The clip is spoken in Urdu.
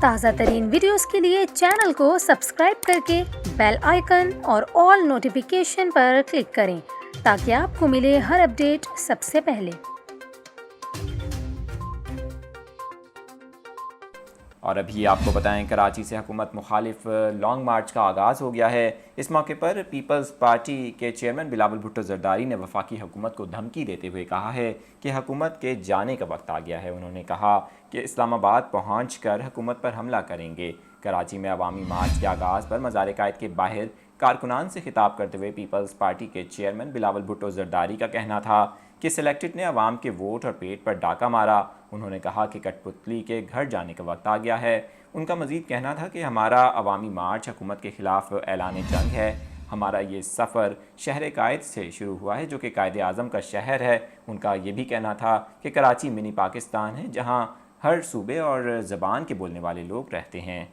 تازہ ترین ویڈیوز کے لیے چینل کو سبسکرائب کر کے بیل آئیکن اور آل نوٹیفیکیشن پر کلک کریں تاکہ آپ کو ملے ہر اپڈیٹ سب سے پہلے۔ اور ابھی آپ کو بتائیں کراچی سے حکومت مخالف لانگ مارچ کا آغاز ہو گیا ہے۔ اس موقع پر پیپلز پارٹی کے چیئرمین بلاول بھٹو زرداری نے وفاقی حکومت کو دھمکی دیتے ہوئے کہا ہے کہ حکومت کے جانے کا وقت آ گیا ہے۔ انہوں نے کہا کہ اسلام آباد پہنچ کر حکومت پر حملہ کریں گے۔ کراچی میں عوامی مارچ کے آغاز پر مزار قائد کے باہر کارکنان سے خطاب کرتے ہوئے پیپلز پارٹی کے چیئرمین بلاول بھٹو زرداری کا کہنا تھا کہ سلیکٹڈ نے عوام کے ووٹ اور پیٹ پر ڈاکہ مارا۔ انہوں نے کہا کہ کٹ پتلی کے گھر جانے کا وقت آ گیا ہے۔ ان کا مزید کہنا تھا کہ ہمارا عوامی مارچ حکومت کے خلاف اعلان جنگ ہے۔ ہمارا یہ سفر شہر قائد سے شروع ہوا ہے جو کہ قائد اعظم کا شہر ہے۔ ان کا یہ بھی کہنا تھا کہ کراچی منی پاکستان ہے جہاں ہر صوبے اور زبان کے بولنے والے لوگ رہتے ہیں۔